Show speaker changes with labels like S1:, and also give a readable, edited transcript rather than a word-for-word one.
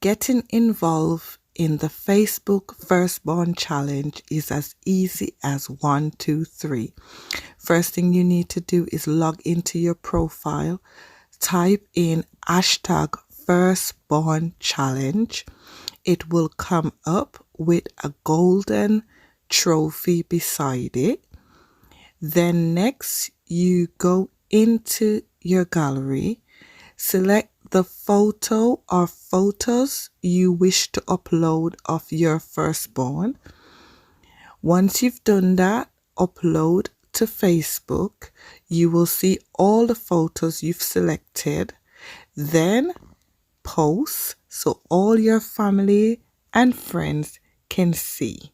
S1: Getting involved in the Facebook Firstborn Challenge is as easy as 1, 2, 3. First thing you need to do is log into your profile, type in hashtag Firstborn Challenge. It will come up with a golden trophy beside it. Then next you go into your gallery, select the photo or photos you wish to upload of your firstborn. Once you've done that, upload to Facebook. You will see all the photos you've selected. Then post so all your family and friends can see.